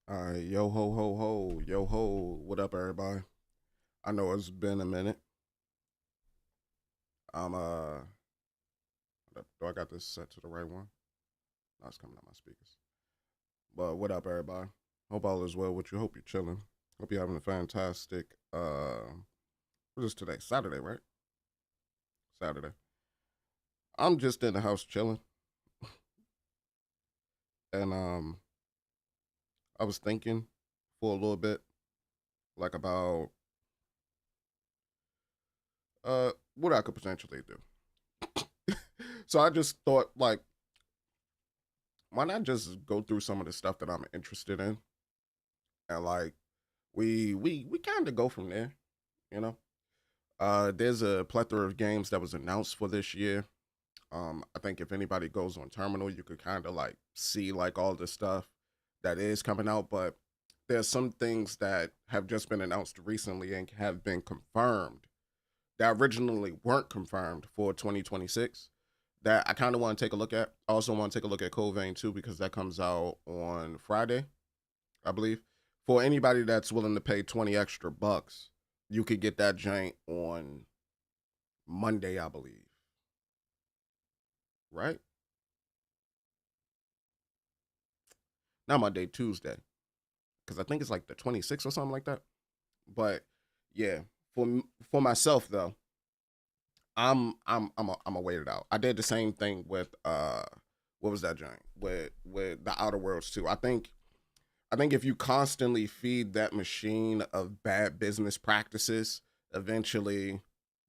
All right, yo ho ho ho, yo ho, what up, everybody? I know it's been a minute. I'm do I got this set to the right one? No, it's coming out my speakers. But what up, everybody? Hope all is well with you. Hope you're chilling. Hope you're having a fantastic. What is today? Saturday, right? Saturday. I'm just in the house chilling, and I was thinking for a little bit, like about what I could potentially do. So I just thought, like, why not just go through some of the stuff that I'm interested in, and like we kind of go from there, you know. There's a plethora of games that was announced for this year. I think if anybody goes on Terminal, you could kind of like see like all the stuff that is coming out, but there's some things that have just been announced recently and have been confirmed that originally weren't confirmed for 2026 that I kind of want to take a look at. I also want to take a look at Code Vein 2 because that comes out on Friday, I believe. For anybody that's willing to pay 20 extra bucks, you could get that joint on Monday, I believe. Right? Not Monday, Tuesday. Because I think it's like the 26th or something like that. But yeah, for myself though, I'm a wait it out. I did the same thing with what was that joint with the Outer Worlds too. I think if you constantly feed that machine of bad business practices, eventually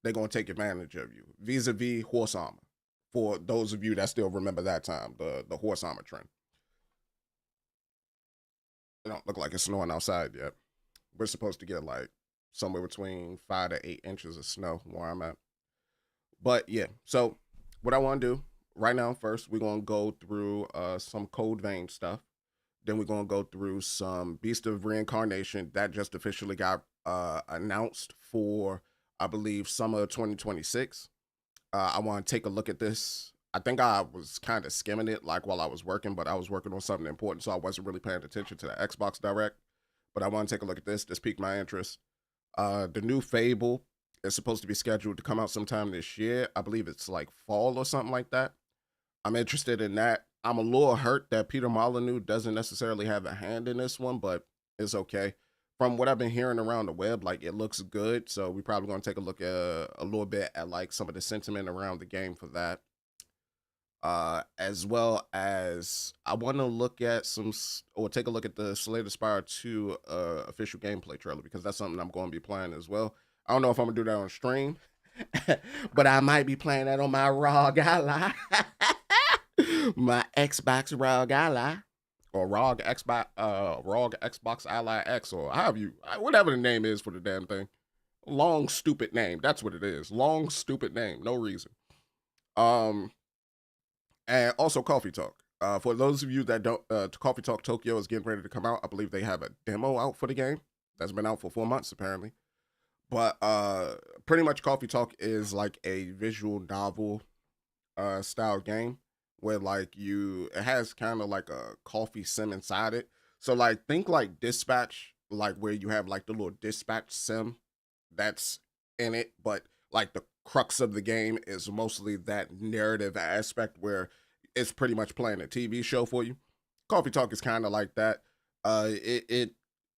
they're gonna take advantage of you. Vis-a-vis horse armor. For those of you that still remember that time, the horse armor trend. It don't look like it's snowing outside yet. We're supposed to get like somewhere between 5 to 8 inches of snow where I'm at. But yeah, so what I want to do right now, first, we're gonna go through some Code Vein stuff. Then we're gonna go through some Beast of Reincarnation that just officially got announced for, I believe, summer 2026. I want to take a look at this. I think I was kind of skimming it like while I was working, but I was working on something important, so I wasn't really paying attention to the Xbox Direct. But I want to take a look at this. This piqued my interest. The new Fable is supposed to be scheduled to come out sometime this year. I believe it's like fall or something like that. I'm interested in that. I'm a little hurt that Peter Molyneux doesn't necessarily have a hand in this one, but it's okay. From what I've been hearing around the web, like it looks good. So we probably gonna take a look at a little bit at like some of the sentiment around the game for that. As well as I want to look at or take a look at the Slay the Spire 2 official gameplay trailer because that's something I'm going to be playing as well. I don't know if I'm gonna do that on stream, but I might be playing that on my ROG Ally, my Xbox ROG Ally, or ROG Xbox Ally X, or however whatever the name is for the damn thing. Long stupid name. That's what it is. Long stupid name. No reason. Um, and also Coffee Talk. For those of you that don't, Coffee Talk Tokyo is getting ready to come out. I believe they have a demo out for the game that's been out for 4 months apparently. But pretty much Coffee Talk is like a visual novel style game where like it has kind of like a coffee sim inside it. So like think like Dispatch, like where you have like the little dispatch sim that's in it, but like the crux of the game is mostly that narrative aspect where it's pretty much playing a TV show for you. Coffee Talk is kind of like that.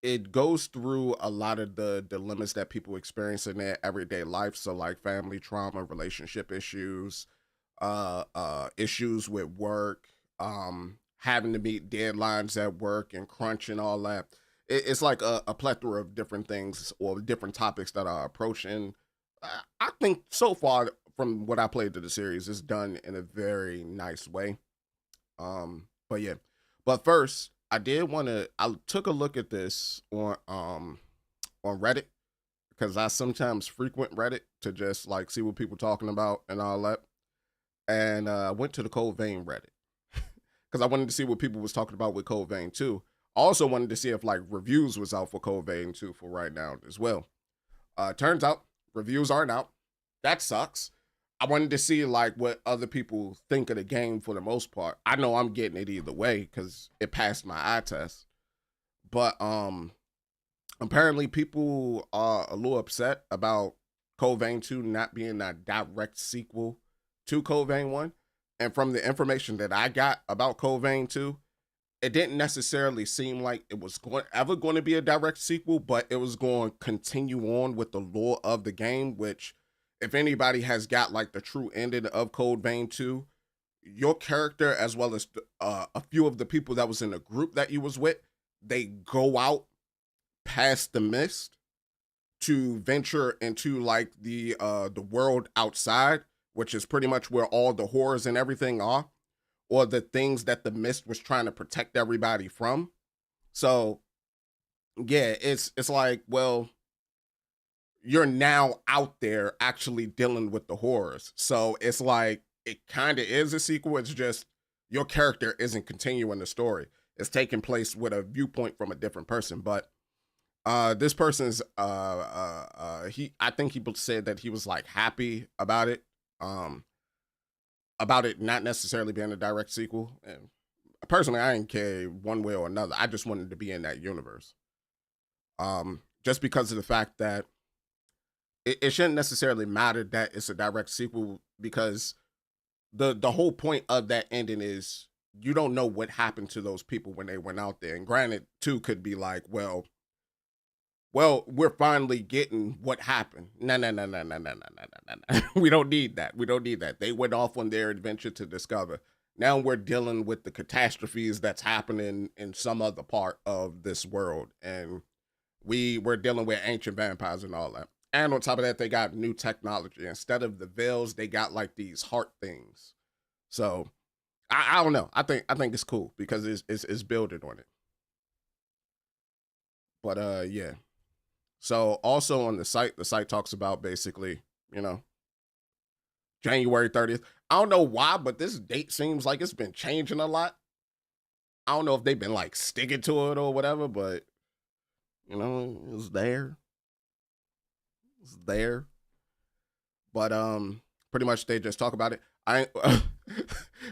It goes through a lot of the dilemmas that people experience in their everyday life. So like family trauma, relationship issues, issues with work, having to meet deadlines at work and crunch and all that. It's like a plethora of different things or different topics that are approaching. I think so far from what I played to the series, it's done in a very nice way. But yeah, but first, I did want to. I took a look at this on Reddit because I sometimes frequent Reddit to just like see what people talking about and all that. And went to the Code Vein Reddit because I wanted to see what people was talking about with Code Vein 2. I also wanted to see if like reviews was out for Code Vein 2 for right now as well. Turns out reviews aren't out. That sucks. I wanted to see like what other people think of the game for the most part. I know I'm getting it either way because it passed my eye test. But apparently people are a little upset about Code Vein 2 not being a direct sequel to Code Vein 1. And from the information that I got about Code Vein 2, it didn't necessarily seem like it was ever going to be a direct sequel, but it was going to continue on with the lore of the game, which if anybody has got like the true ending of Code Vein 2, your character as well as a few of the people that was in the group that you was with, they go out past the mist to venture into like the world outside, which is pretty much where all the horrors and everything are, or the things that the mist was trying to protect everybody from. So yeah, it's like, well, you're now out there actually dealing with the horrors. So it's like it kind of is a sequel. It's just your character isn't continuing the story. It's taking place with a viewpoint from a different person. But this person's he I think he said that he was like happy um about it not necessarily being a direct sequel. And personally, I didn't care one way or another. I just wanted to be in that universe. Just because of the fact that it shouldn't necessarily matter that it's a direct sequel, because the whole point of that ending is you don't know what happened to those people when they went out there. And granted, two could be like, well, we're finally getting what happened. No, no, no, no, no, no, no, no, no, no. We don't need that. We don't need that. They went off on their adventure to discover. Now we're dealing with the catastrophes that's happening in some other part of this world. And we're dealing with ancient vampires and all that. And on top of that, they got new technology. Instead of the veils, they got like these heart things. So I don't know. I think it's cool because it's building on it. But yeah. So also on the site talks about basically, you know, January 30th. I don't know why, but this date seems like it's been changing a lot. I don't know if they've been like sticking to it or whatever, but you know, it's there. It's there. But pretty much they just talk about it. I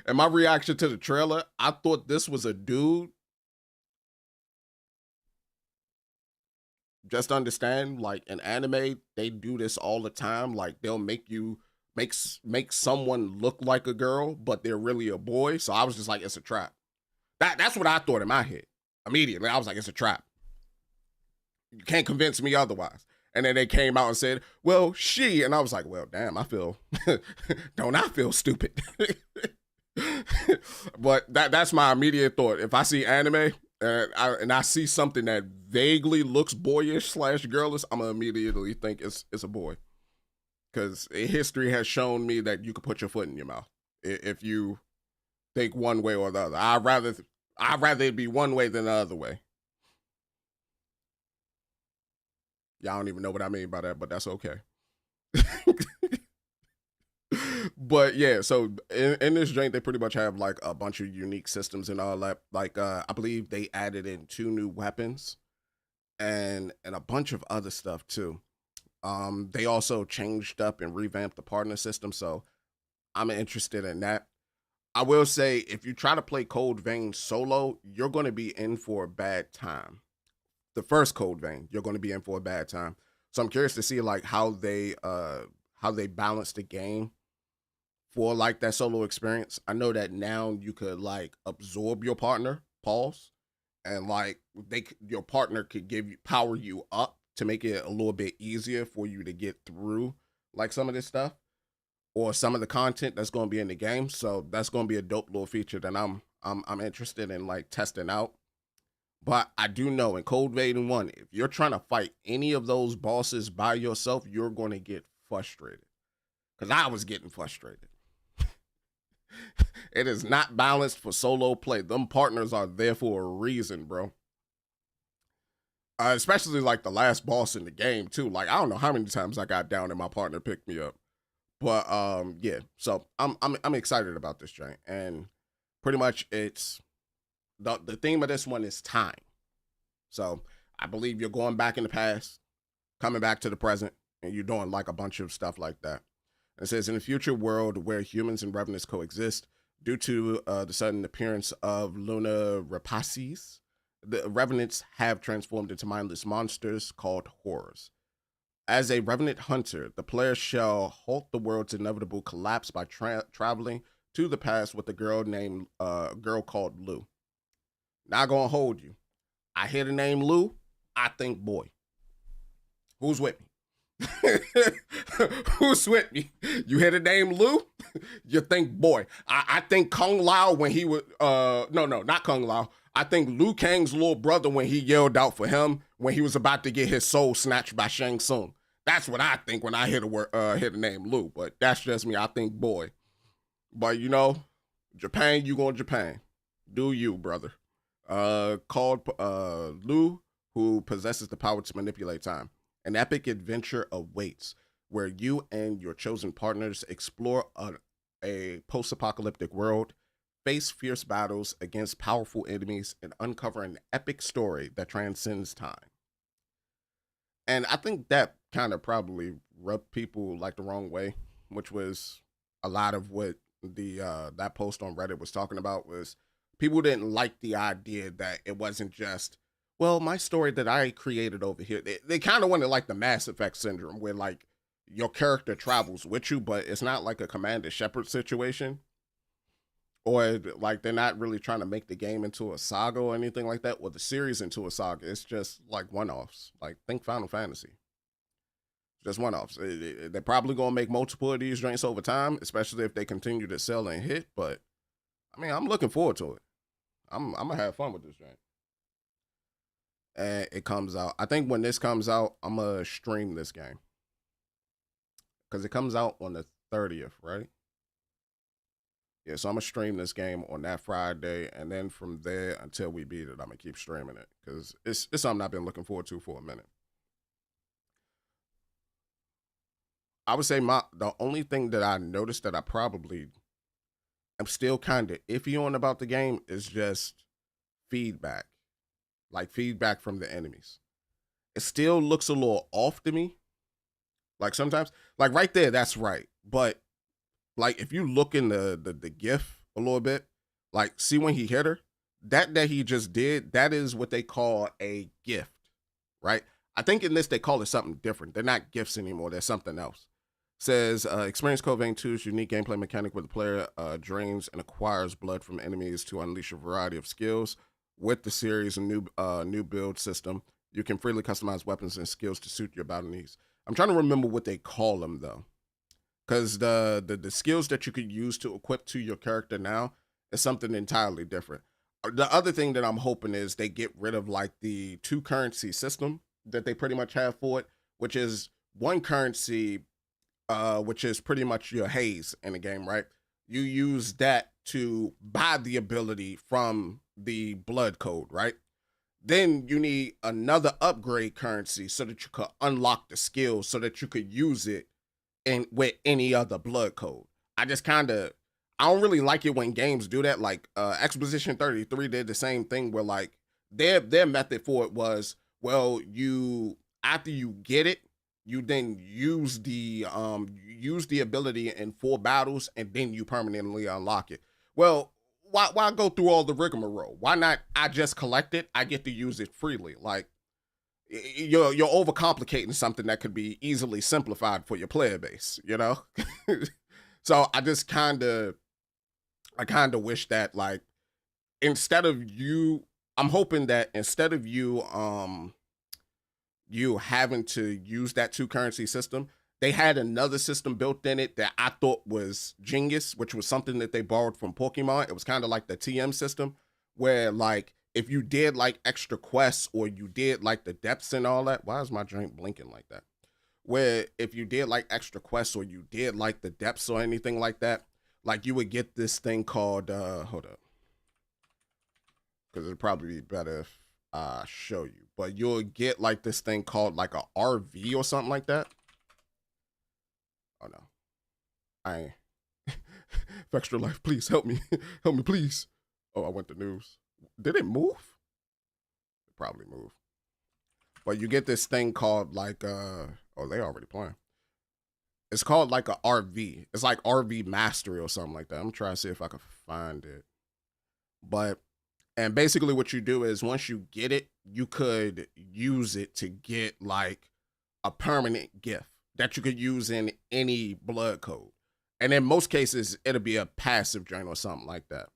and my reaction to the trailer, I thought this was a dude. Just understand, like in anime, they do this all the time. Like they'll make you make someone look like a girl, but they're really a boy. So I was just like, it's a trap. That's what I thought in my head immediately. I was like, it's a trap. You can't convince me otherwise. And then they came out and said, well, she, and I was like, well, damn, I feel, don't I feel stupid? But that's my immediate thought. If I see anime and I see something that vaguely looks boyish slash girlish, I'm gonna immediately think it's a boy. Because history has shown me that you could put your foot in your mouth if you think one way or the other. I'd rather it be one way than the other way. Y'all don't even know what I mean by that, but that's okay. But yeah, so in this joint, they pretty much have like a bunch of unique systems and all that. Like I believe they added in two new weapons and a bunch of other stuff too. They also changed up and revamped the partner system, so I'm interested in that. I will say, if you try to play Code Vein solo, you're going to be in for a bad time. The first Code Vein, you're going to be in for a bad time. So I'm curious to see like how they balance the game for like that solo experience. I know that now you could like absorb your partner, pause, and like your partner could give you power you up to make it a little bit easier for you to get through like some of this stuff or some of the content that's going to be in the game. So that's going to be a dope little feature that I'm interested in like testing out. But I do know in Code Vein 1, if you're trying to fight any of those bosses by yourself, you're going to get frustrated. Because I was getting frustrated. It is not balanced for solo play. Them partners are there for a reason, bro. Especially like the last boss in the game too. Like I don't know how many times I got down and my partner picked me up. But yeah. So I'm excited about this joint. And pretty much it's the theme of this one is time. So I believe you're going back in the past, coming back to the present, and you're doing like a bunch of stuff like that. And it says in a future world where humans and revenants coexist, due to the sudden appearance of Luna Rapaces, The revenants have transformed into mindless monsters called horrors. As a revenant hunter, the player shall halt the world's inevitable collapse by traveling to the past with a girl called Lou. Not gonna hold you. I hear the name Lou, I think boy. Who's with me? Who's with me? You hear the name Lou? You think boy. I think Kung Lao when he was no, not Kung Lao. I think Liu Kang's little brother when he yelled out for him when he was about to get his soul snatched by Shang Tsung. That's what I think when I hear the name Lou, but that's just me. I think boy. But you know, Japan, you going to Japan. Do you, brother. Called Lou, who possesses the power to manipulate time. An epic adventure awaits where you and your chosen partners explore a post-apocalyptic world, face fierce battles against powerful enemies, and uncover an epic story that transcends time. And I think that kind of probably rubbed people like the wrong way, which was a lot of what the that post on Reddit was talking about. Was people didn't like the idea that it wasn't just, well, my story that I created over here. They kind of wanted like the Mass Effect syndrome where like your character travels with you, but it's not like a Commander Shepard situation. Or like they're not really trying to make the game into a saga or anything like that, or the series into a saga. It's just like one-offs. Like think Final Fantasy. Just one-offs. They're probably gonna make multiple of these joints over time, especially if they continue to sell and hit. But I mean, I'm looking forward to it. I'm gonna have fun with this joint. And it comes out. I think when this comes out, I'm gonna stream this game because it comes out on the 30th, right? Yeah, so I'm gonna stream this game on that Friday, and then from there until we beat it, I'm gonna keep streaming it because it's something I've been looking forward to for a minute. I would say the only thing that I noticed that I probably am still kind of iffy on about the game is just feedback, like feedback from the enemies. It still looks a little off to me. Like sometimes, like right there, that's right, but like if you look in the gif a little bit, like see when he hit her, that he just did, that is what they call a gift, right? I think in this they call it something different. They're not gifts anymore. They're something else. Says experience Code Vein 2's unique gameplay mechanic where the player drains and acquires blood from enemies to unleash a variety of skills. With the series and new build system, you can freely customize weapons and skills to suit your battle needs. I'm trying to remember what they call them though, because the skills that you could use to equip to your character now is something entirely different. The other thing that I'm hoping is they get rid of like the two currency system that they pretty much have for it, which is one currency, which is pretty much your haze in the game, right? You use that to buy the ability from the blood code, right? Then you need another upgrade currency so that you could unlock the skills so that you could use it in with any other blood code. I just kind of I don't really like it when games do that. Like Exposition 33 did the same thing where like their method for it was, well, you after you get it, you then use the ability in 4 battles and then you permanently unlock it. Well, why go through all the rigmarole? Why not I just collect it? I get to use it freely. Like you're overcomplicating something that could be easily simplified for your player base, you know? So I kind of wish that like instead of you I'm hoping that instead of you having to use that two currency system, they had another system built in it that I thought was genius, which was something that they borrowed from Pokemon. It was kind of like the TM system, where like if you did like extra quests or you did like the depths and all that, why is my drink blinking like that? Where if you did like extra quests or you did like the depths or anything like that, like you would get this thing called hold up, because it'd probably be better if I show you. But you'll get like this thing called like a RV or something like that. Oh no, I ain't. Extra life, please help me, help me, please. Oh, I went to news. Did it move? It probably moved. But you get this thing called like oh, they already playing. It's called like a RV. It's like RV Mastery or something like that. I'm trying to see if I can find it. But And basically, what you do is once you get it, you could use it to get like a permanent gift that you could use in any blood code. And in most cases, it'll be a passive joint or something like that.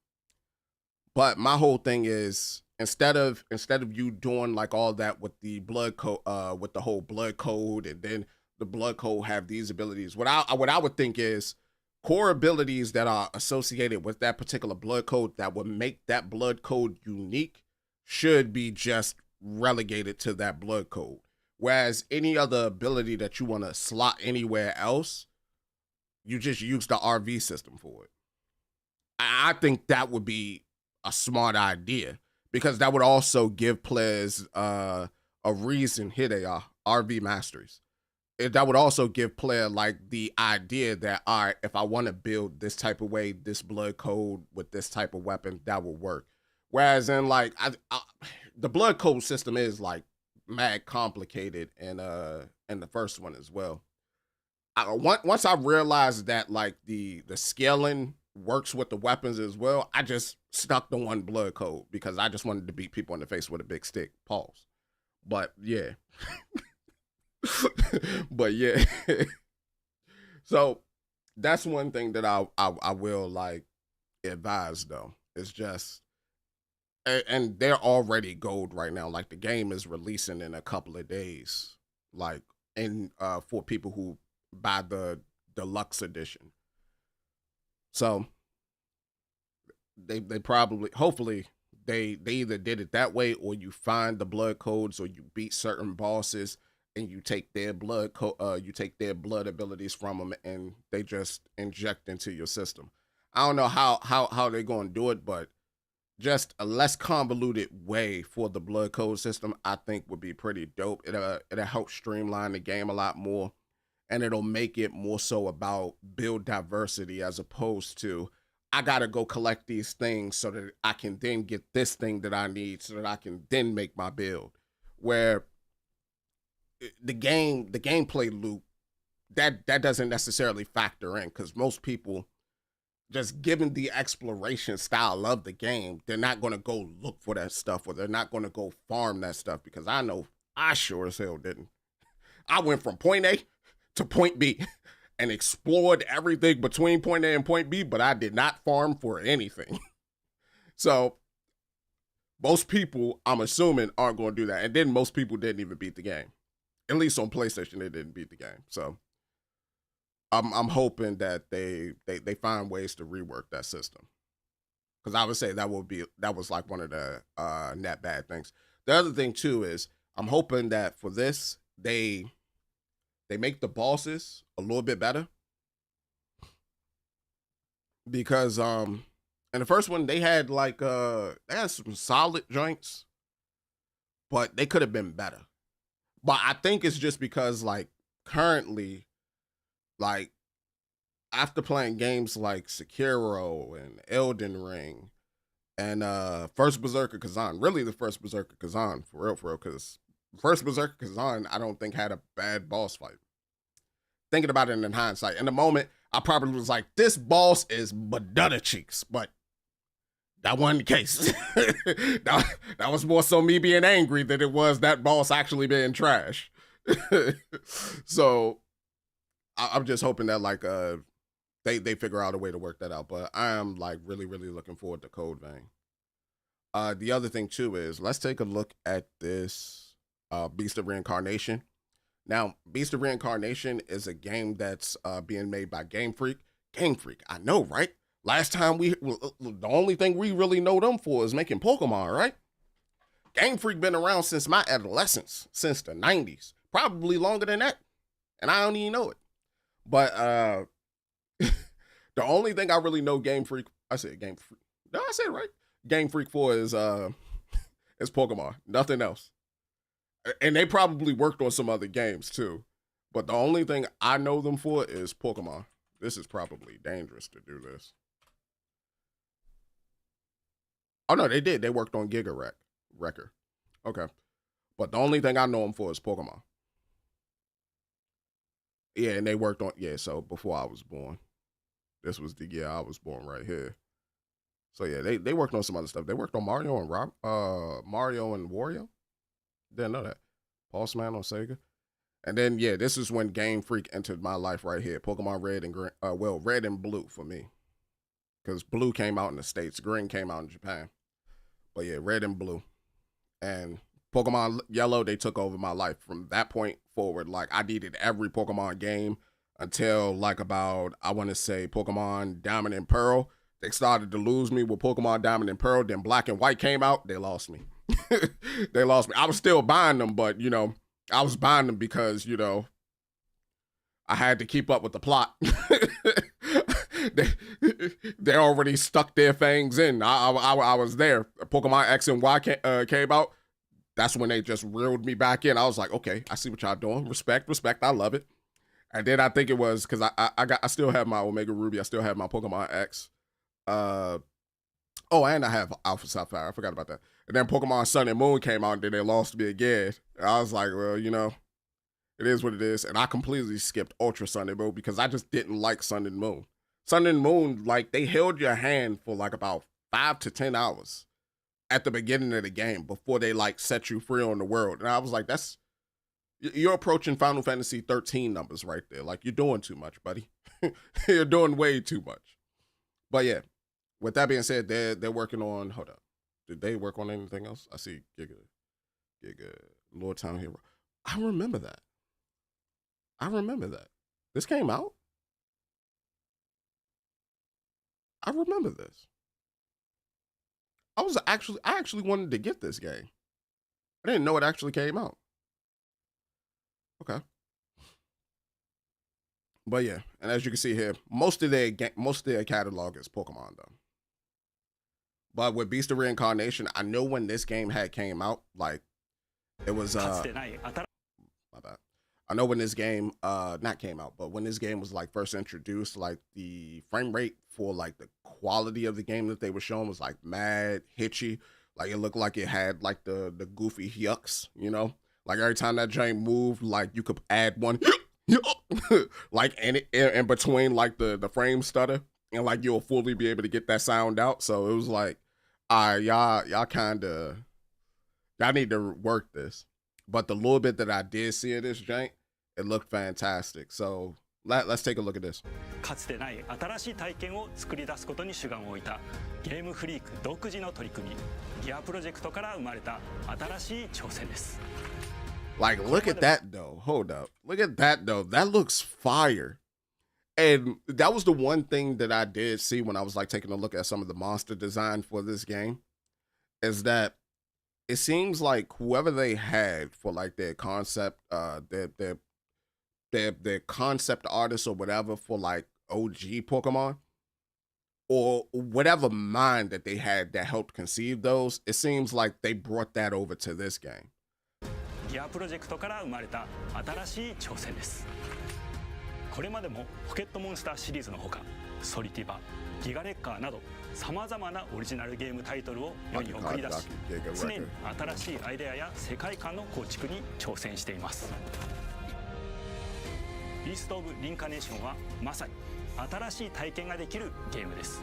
But my whole thing is instead of you doing like all that with the blood code, with the whole blood code, and then the blood code have these abilities. What I would think is core abilities that are associated with that particular blood code that would make that blood code unique should be just relegated to that blood code. Whereas any other ability that you want to slot anywhere else, you just use the RV system for it. I think that would be a smart idea because that would also give players a reason. Here they are, RV masteries. That would also give player like the idea that, all right, if I want to build this type of way, this blood code with this type of weapon, that will work. Whereas in like the blood code system is like mad complicated in the first one as well. Once I realized that like the scaling works with the weapons as well, I just stuck to one blood code because I just wanted to beat people in the face with a big stick. Pause. But yeah. But yeah. So that's one thing that I will like advise though. It's just and they're already gold right now. Like the game is releasing in a couple of days. Like and for people who buy the deluxe edition. So they probably hopefully they either did it that way or you find the blood codes or you beat certain bosses and you take their you take their blood abilities from them and they just inject into your system. I don't know how they're going to do it, but just a less convoluted way for the blood code system I think would be pretty dope. It'll help streamline the game a lot more and it'll make it more so about build diversity as opposed to I gotta go collect these things so that I can then get this thing that I need so that I can then make my build. Where the gameplay loop that doesn't necessarily factor in because most people just given the exploration style of the game, they're not gonna go look for that stuff or they're not gonna go farm that stuff because I know I sure as hell didn't. I went from point A to point B and explored everything between point A and point B, but I did not farm for anything. So most people, I'm assuming, aren't going to do that. And then most people didn't even beat the game. At least on PlayStation, they didn't beat the game. So I'm hoping that they find ways to rework that system. Because I would say that was like one of the net bad things. The other thing too is I'm hoping that for this they make the bosses a little bit better because in the first one they had like they had some solid joints, but they could have been better. But I think it's just because like currently, like after playing games like Sekiro and Elden Ring and first Berserker Kazan, really the first Berserker Kazan for real, because first Berserker Kazan I don't think had a bad boss fight. Thinking about it in hindsight, in the moment I probably was like, this boss is Madonna cheeks, but that wasn't the case. that was more so me being angry than it was that boss actually being trash. So I'm just hoping that like they figure out a way to work that out. But I am like really looking forward to Code Vein. The other thing too is let's take a look at this Beast of Reincarnation. Now, Beast of Reincarnation is a game that's being made by Game Freak. Game Freak, I know, right? Last time the only thing we really know them for is making Pokemon, right? Game Freak been around since my adolescence, since the 90s, probably longer than that, and I don't even know it. But the only thing I really know Game Freak, I said Game Freak, no, I said it right. Game Freak for is Pokemon, nothing else. And they probably worked on some other games too. But the only thing I know them for is Pokemon. This is probably dangerous to do this. Oh no, they did. They worked on Giga Wrecker. Okay. But the only thing I know them for is Pokemon. Yeah, and they worked on so before I was born. This was the year I was born right here. So yeah, they worked on some other stuff. They worked on Mario and Mario and Wario. Didn't know that. Pulse Man on Sega. And then yeah, this is when Game Freak entered my life right here. Pokemon Red and Green. Red and Blue for me, because Blue came out in the States, Green came out in Japan. But yeah, Red and Blue, and Pokemon Yellow, they took over my life from that point forward. Like I needed every Pokemon game until like about, I want to say, Pokemon Diamond and Pearl. They started to lose me with Pokemon Diamond and Pearl. Then Black and White came out. They lost me. They lost me. I was still buying them, but you know, I was buying them because, you know, I had to keep up with the plot. they already stuck their fangs in. I was there. Pokemon X and Y came out. That's when they just reeled me back in. I was like, okay, I see what y'all doing. Respect. I love it. And then I think it was because I still have my Omega Ruby. I still have my Pokemon X. And I have Alpha Sapphire. I forgot about that. And then Pokemon Sun and Moon came out, and then they lost me again. And I was like, well, you know, it is what it is. And I completely skipped Ultra Sun and Moon because I just didn't like Sun and Moon. Sun and Moon, like, they held your hand for like about 5 to 10 hours at the beginning of the game before they like set you free on the world. And I was like, you're approaching Final Fantasy 13 numbers right there. Like, you're doing too much, buddy. You're doing way too much. But yeah, with that being said, they're working on, hold up. Did they work on anything else? I see Giga, Lord Town Hero. I remember that. This came out? I remember this. I actually wanted to get this game. I didn't know it actually came out. Okay. But yeah, and as you can see here, most of their catalog is Pokemon though. But with Beast of Reincarnation, I know when this game had came out, like it was my bad. I know when this game not came out, but when this game was like first introduced, like the frame rate for like the quality of the game that they were showing was like mad hitchy. Like it looked like it had like the goofy yucks, you know? Like every time that giant moved, like you could add one like in between like the frame stutter, and like you'll fully be able to get that sound out. So it was like, all right, y'all need to work this. But the little bit that I did see of this jank, it looked fantastic. So let's take a look at this. かつてない新しい体験を作り出すことに主眼を置いたゲームフリーク独自の取り組み、ギアプロジェクトから生まれた新しい挑戦です。Like, look at that though. Hold up. Look at that though. That looks fire. And that was the one thing that I did see when I was like taking a look at some of the monster design for this game, is that it seems like whoever they had for like their concept, their concept artists or whatever for like OG Pokemon, or whatever mind that they had that helped conceive those, it seems like they brought that over to this game. ギアプロジェクトから生まれた新しい挑戦です。これまでもポケットモンスターシリーズのほか、ソリティバ、ギガレッカーなどさまざまなオリジナルゲームタイトルを世に送り出し、常に新しいアイデアや世界観の構築に挑戦しています。ビースト・オブ・リンカネーションはまさに新しい体験ができるゲームです。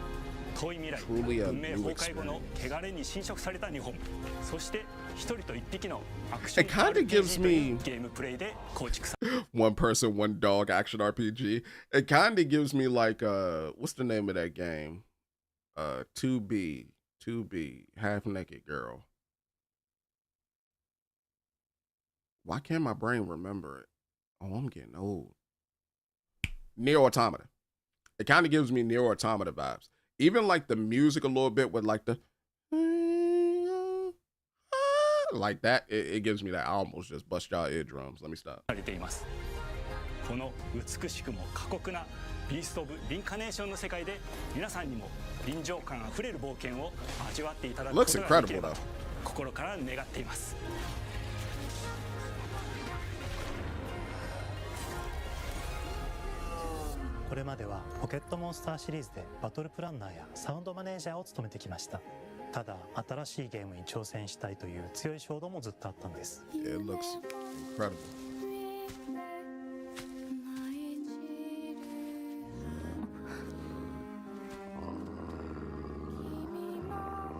遠い未来、文明崩壊後の汚れに侵食された日本、そして一人と一匹のアクション RPG というゲームプレイで構築された。One person, one dog action RPG. It kind of gives me like what's the name of that game? 2B, half naked girl. Why can't my brain remember it? Oh, I'm getting old. Nier Automata. It kind of gives me Nier Automata vibes. Even like the music a little bit with like the like that, it gives me that. I almost just bust y'all eardrums. Let me stop. この美しくも過酷なビースト・オブ・リンカネーションの世界で皆さんにも臨場感あふれる冒険を味わっていただくことができればと心から願っています。これまではポケットモンスターシリーズでバトルプランナーやサウンドマネージャーを務めてきました。ただ新しいゲームに挑戦したいという強い衝動もずっとあったんです。It looks incredible.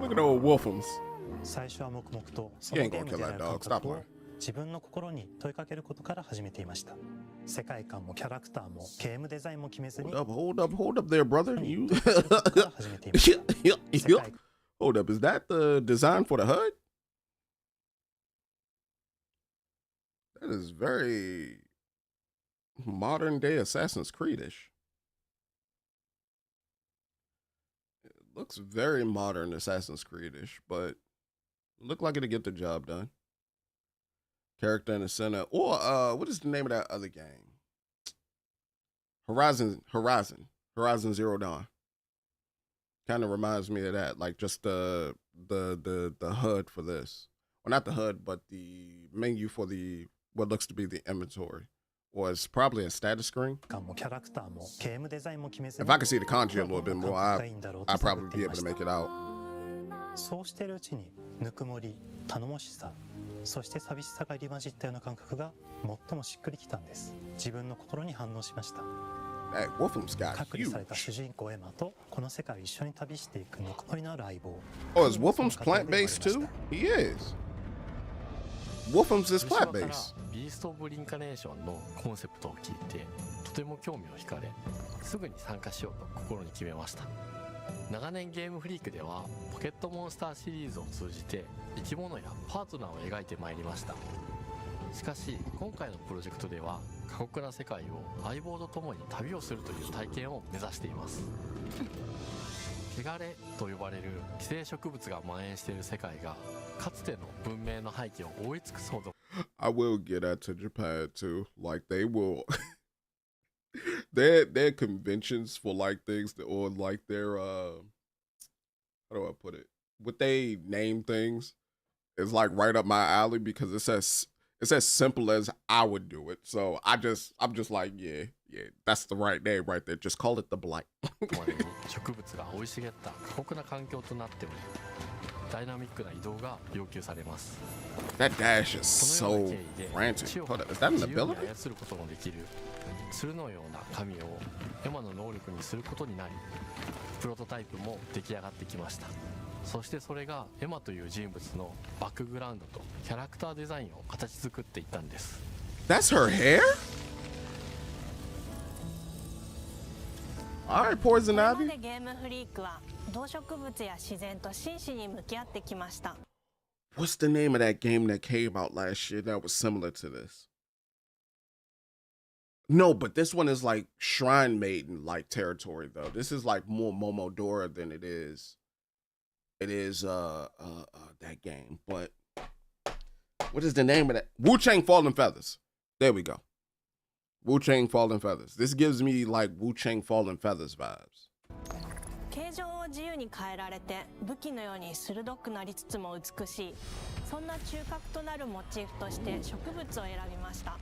Look at old Wolfums. 最初は黙々とそのゲームで得られる感覚を自分の心に問いかけることから始めていました。世界観もキャラクターもゲームデザインも決めずに Hold up there, brother. You から始めていました。世界 Hold up, is that the design for the HUD? That is very modern day Assassin's Creed-ish. It looks very modern Assassin's Creed-ish, but look like it'll get the job done. Character in the center. Or what is the name of that other game? Horizon Zero Dawn. Kind of reminds me of that, like just the HUD for this. Well, not the HUD, but the menu for the what looks to be the inventory. Or it's probably a status screen. If I could see the kanji a little bit more, I'd probably be able to make it out. そうしているうちにぬくもり、頼もしさ、そして寂しさが入り混じったような感覚が最もしっくりきたんです。自分の心に反応しました。Hey, Wolfham's got 隔離 huge. された主人公エマとこの世界を一緒に旅していくぬくもりのある相棒。Oh, is Wolfham's plant-based too? He is. Wolfham's is 後ろから plant-based. ビースト・オブ・リンカネーションのコンセプトを聞いてとても興味を惹かれ、すぐに参加しようと心に決めました。長年ゲームフリークではポケットモンスターシリーズを通じて生き物やパートナーを描いてまいりました。しかし今回のプロジェクトでは過酷な世界を相棒と共に旅をするという体験を目指しています。汚れと呼ばれる寄生植物が蔓延している世界がかつての文明の背景を覆い尽くすほど I will get that to Japan too. Like they will their conventions for like things that, or like their how do I put it? What they name things is like right up my alley because it's as simple as I would do it. So I'm just like, yeah, that's the right name right there. Just call it the blight. までに植物が生い茂った過酷な環境となっており、ダイナミックな移動が要求されます。 That dash is このよう so な経緯で frantic. 地を Hold up, is that an 自由に ability? 操ることもできる鶴のような神をエマの能力にすることになり、プロトタイプも出来上がってきました。そしてそれがエマという人物のバックグラウンドとキャラクターデザインを形作っていったんです。 That's her hair? Alright, Poison これま Ivy. でゲームフリークは動植物や自然と真摯に向き合ってきました。 What's the name of that game that came out last year that was similar to this? No, but this one is like Shrine Maiden like territory though. This is like more Momodora than it is that game. But what is the name of that? Wu-Chang Fallen Feathers. There we go. Wu-Chang Fallen Feathers. This gives me like Wu-Chang Fallen Feathers vibes. 形状を自由に変えられて武器のように鋭くなりつつも美しい、そんな中核となるモチーフとして植物を選びました。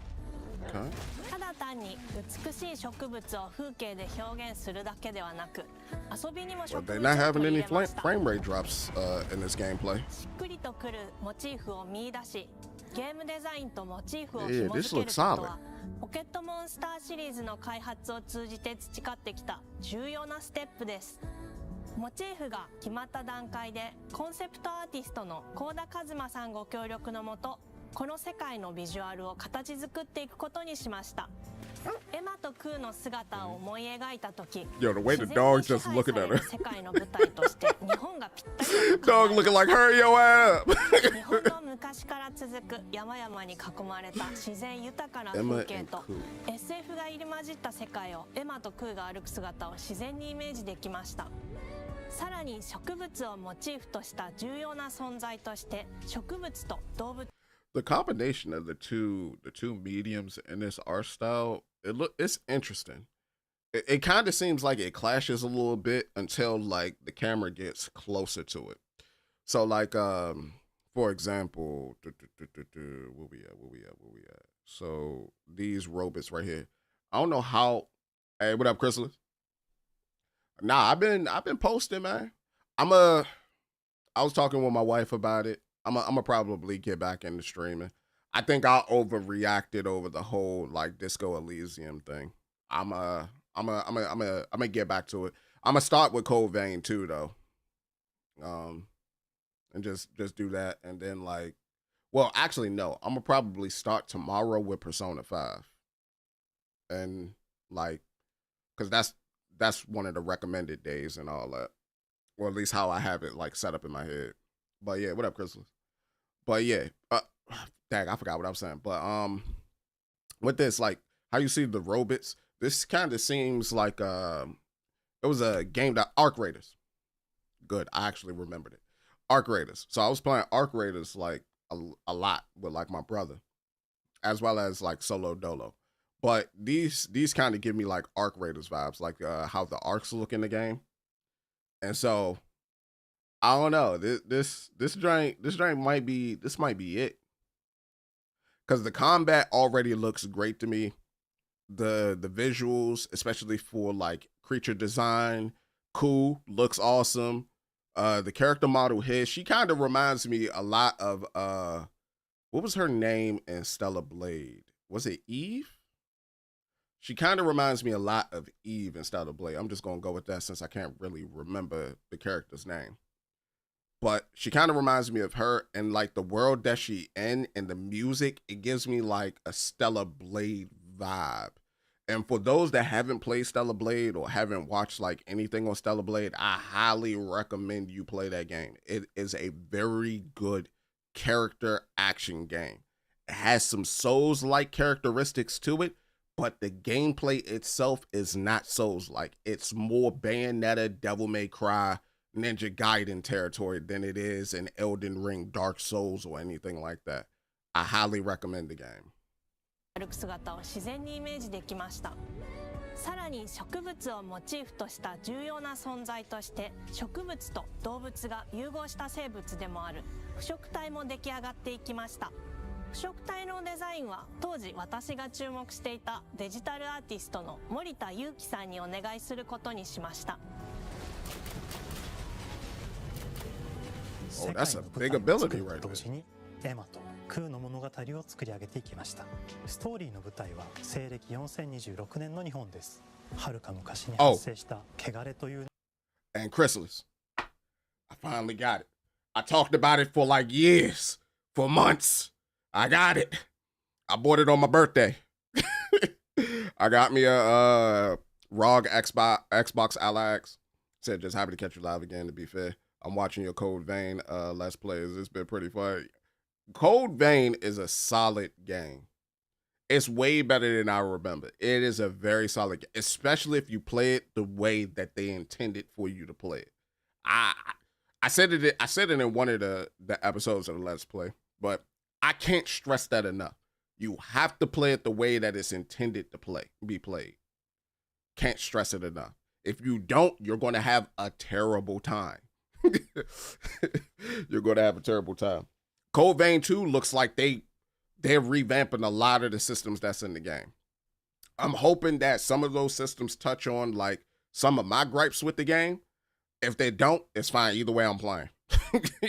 Okay. ただ単に美しい植物を風景で表現するだけではなく、遊びにも Well, 植 they're 物を not 取 having り any 入れました。 frame rate drops in this gameplay. しっくりとくるモチーフを見出し、ゲームデザインとモチーフを Yeah, 紐 this 付ける looks こと solid. はポケットモンスターシリーズの開発を通じて培ってきた重要なステップです。モチーフが決まった段階でコンセプトアーティストの幸田一馬さんご協力のもと、この世界のビジュアルを形作っていくことにしました。エマとクーの姿を思い描いたとき、 Yo, the way the dog just looking at her. 世界の舞台として日本がぴったりだと Dog 考え looking like hurry your ass up. 日本の昔から続く山々に囲まれた自然豊かな風 Emma 景 and と Koo. SF が入り混じった世界をエマとクーが歩く姿を自然にイメージできました。さらに植物をモチーフとした重要な存在として植物と動物 The combination of the two mediums in this art style, it's interesting. It kind of seems like it clashes a little bit until like the camera gets closer to it. So like for example, where we at? So these robots right here. I don't know how. Hey, what up, Chrysalis? Nah, I've been posting, man. I was talking with my wife about it. I'm gonna probably get back into streaming. I think I overreacted over the whole like Disco Elysium thing. I'm gonna get back to it. I'm gonna start with Cold Vein too, though. and just do that, and then like, well, actually no, I'm gonna probably start tomorrow with Persona 5, and like, because that's one of the recommended days and all that, or at least how I have it like set up in my head. But yeah, what up, Chrysalis? But yeah, dang, I forgot what I was saying. But with this, like, how you see the robots, this kind of seems like it was a game that Arc Raiders. Good, I actually remembered it. Arc Raiders. So I was playing Arc Raiders like a lot with like my brother, as well as like Solo Dolo. But these kind of give me like Arc Raiders vibes, like how the arcs look in the game. And so I don't know. This drink might be it. Cause the combat already looks great to me. The visuals, especially for like creature design, cool, looks awesome. The character model here, she kind of reminds me a lot of what was her name in Stellar Blade? Was it Eve? She kind of reminds me a lot of Eve in Stellar Blade. I'm just gonna go with that since I can't really remember the character's name. But she kind of reminds me of her, and like the world that she in and the music, it gives me like a Stellar Blade vibe. And for those that haven't played Stellar Blade or haven't watched like anything on Stellar Blade, I highly recommend you play that game. It is a very good character action game. It has some Souls-like characteristics to it, but the gameplay itself is not Souls-like. It's more Bayonetta, Devil May Cry, Ninja Gaiden territory than it is in Elden Ring, Dark Souls, or anything like that. I highly recommend the game. 歩く姿を自然にイメージできました。さらに植物をモチーフとした重要な存在として植物と動物が融合した生物でもある腐食体も出来上がっていきました。腐食体のデザインは当時私が注目していたデジタルアーティストの森田裕樹さんにお願いすることにしました。Oh, that's a big ability right there. エマと空の物語を作り上げていきました。ストーリーの舞台は西暦4026年の日本です。遥か昔に発生した汚れという。And Chrysalis, I finally got it. I talked about it for like years, for months. I got it. I bought it on my birthday. I got me a ROG Xbox Ally X. Said just happy to catch you live again, to be fair. I'm watching your Code Vein Let's Plays. It's been pretty fun. Code Vein is a solid game. It's way better than I remember. It is a very solid game, especially if you play it the way that they intended for you to play it. I said it in one of the episodes of the Let's Play, but I can't stress that enough. You have to play it the way that it's intended to be played. Can't stress it enough. If you don't, you're going to have a terrible time. You're going to have a terrible time. Code Vein 2 looks like they're revamping a lot of the systems that's in the game. I'm hoping that some of those systems touch on like some of my gripes with the game. If they don't, it's fine. Either way, I'm playing.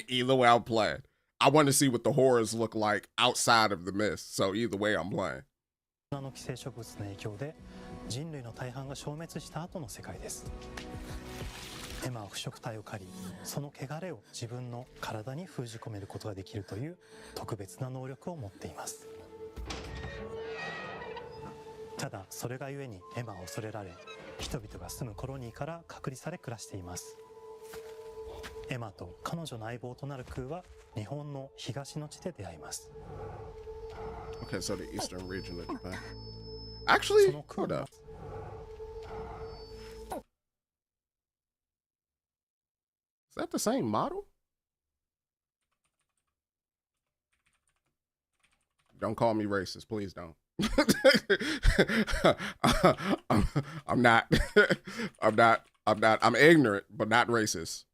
Either way, I'm playing. I want to see what the horrors look like outside of the mist. So either way, I'm playing. の寄生植物の影響で人類の大半が消滅した後の世界です。エマは腐食体を狩り、その汚れを自分の体に封じ込めることができるという特別な能力を持っています。ただそれがゆえにエマは恐れられ、人々が住むコロニーから隔離され暮らしています。エマと彼女の相棒となる空は日本の東の地で出会います。Okay, so the eastern region of Japan. Actually, hold up. Is that the same model? Don't call me racist, please don't. I'm not. I'm ignorant, but not racist.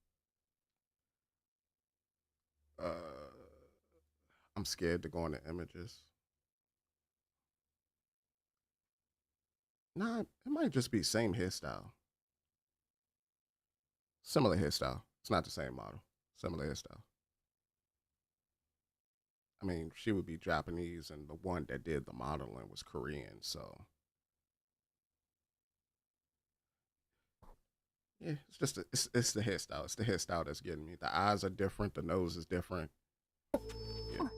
I'm scared to go into images. Nah, it might just be same hairstyle. Similar hairstyle. It's not the same model. Similar hairstyle. I mean, she would be Japanese, and the one that did the modeling was Korean, so. Yeah, it's just it's the hairstyle. It's the hairstyle that's getting me. The eyes are different. The nose is different. Yeah.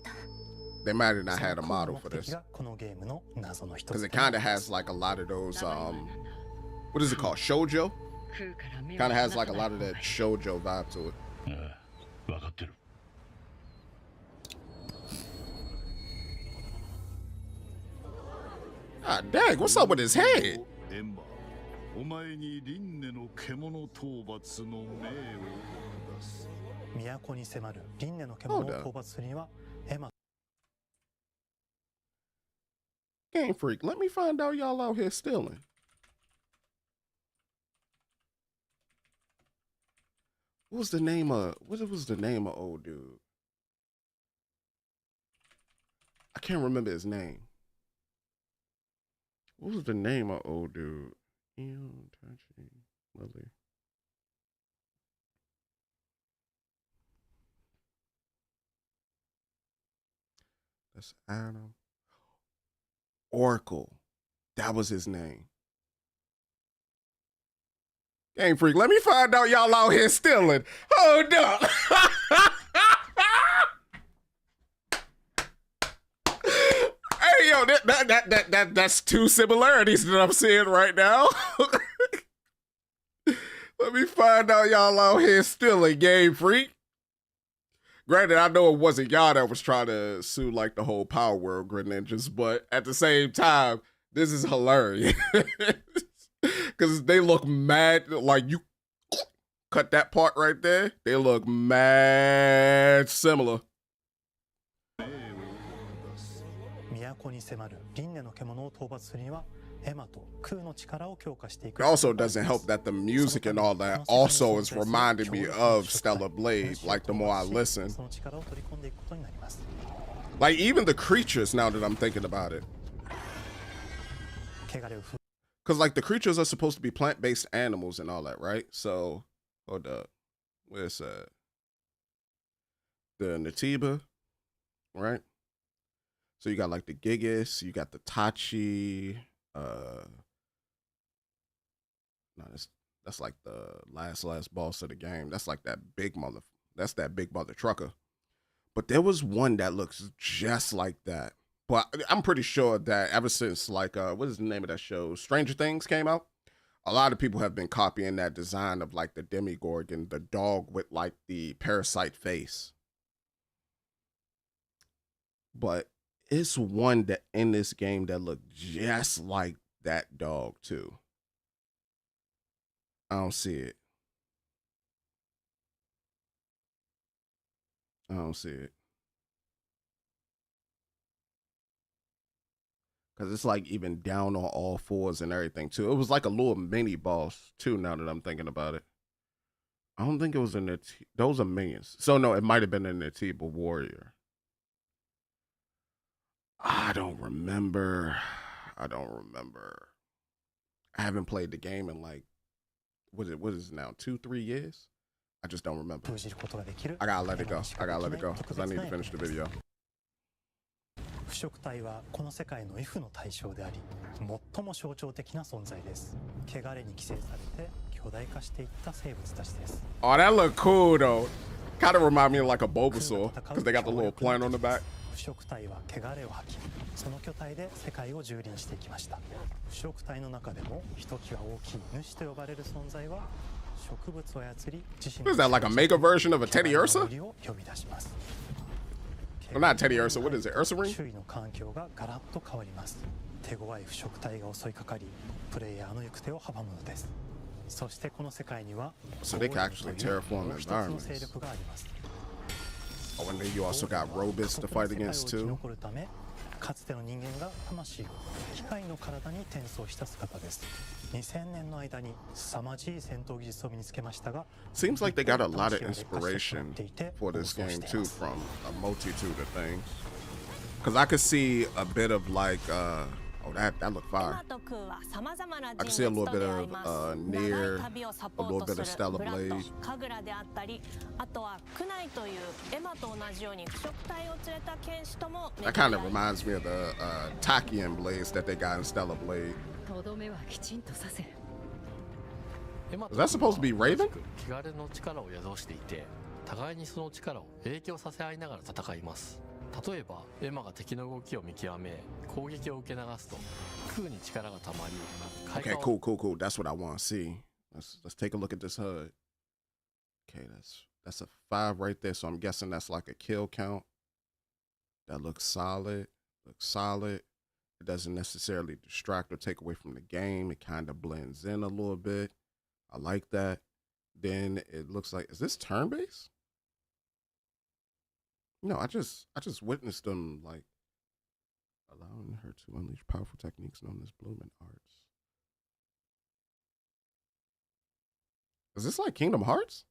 They might have not had a model for this because it kind of has like a lot of those what is it called, shoujo? Kind of has like a lot of that shoujo vibe to it. Ah, dang, what's up with his head? お前に輪廻の獣討伐の命を下す。都に迫る輪廻の獣を討伐するにはエマ Game Freak, let me find out y'all out here stealing. What was the name of old dude? I can't remember his name. What was the name of old dude? Tachi, Lily. That's Adam. Oracle. That was his name. Game Freak, let me find out y'all out here stealing. Hold up. Hey, yo, that's two similarities that I'm seeing right now. Let me find out y'all out here stealing, Game Freak. Granted, I know it wasn't y'all that was trying to sue like the whole Power World Greninjas, but at the same time, this is hilarious. Because they look mad, like you cut that part right there, they look mad similar. It also doesn't help that the music and all that also is reminding me of Stellar Blade, like the more I listen. Like even the creatures, now that I'm thinking about it. Because like the creatures are supposed to be plant-based animals and all that, right? So, hold up. Where's the Natiba, right? So you got like the Gigas, you got the Tachi, no, that's like the last boss of the game. That's like that big mother trucker. But there was one that looks just like that. But I'm pretty sure that ever since like what is the name of that show? Stranger Things came out. A lot of people have been copying that design of like the Demogorgon, the dog with like the parasite face. But it's one that in this game that looked just like that dog too. I don't see it. I don't see it. Because it's like even down on all fours and everything too. It was like a little mini boss too, now that I'm thinking about it. I don't think it was in those are minions. So no, it might have been in the Natiba Warrior. I don't remember. I haven't played the game in like, what is it now, 2-3 years? I just don't remember. I gotta let it go because I need to finish the video. 腐食体はこの世界の If の対象であり、最も象徴的な存在です。汚れに寄生されて巨大化していった生物たちです。Oh, that look cool though. Kind of remind me of like a Bulbasaur because they got the little plant on the back. 腐食体は汚れを吐き、その巨体で世界を蹂躙していきました。腐食体の中でもひときわ大きい主と呼ばれる存在は植物を操り自身の Is that like a mega version of a Teddy Ursa? を呼び出します。 Well, not Teddy Ursa. What is it? Ursaring? 周囲の環境がガラッと変わります。手強い腐食体が襲いかかり、プレイヤーの行く手を阻むのです。そしてこの世界には So they can actually terraform environments. Oh, and then you also got robots to fight against too. かつての人間が魂を機械の体に転送した姿です。2000年の間に凄まじい戦闘技術を身につけましたが、 Seems like they got a lot of inspiration for this game too from a multitude of things. Because I could see a bit of like, oh, that looked fire. I could see a little bit of Nier, a little bit of Stellar Blade. That kind of reminds me of the Tachyon blades that they got in Stellar Blade. エマと Is that supposed to be クーは Raven? 同じく汚れの力を宿していて、互いにその力を影響させ合いながら戦います。例えばエマが敵の動きを見極め攻撃を受け流すとクーに力がたまり、開 Okay, 花を cool. That's what I want to see. Let's take a look at this HUD. Okay, that's a 5 right there. So I'm guessing that's like a kill count. That looks solid. It doesn't necessarily distract or take away from the game. It kind of blends in a little bit. I like that. Then it looks like, is this turn-based? No, I just witnessed them like allowing her to unleash powerful techniques known as Blooming Arts. Is this like Kingdom Hearts?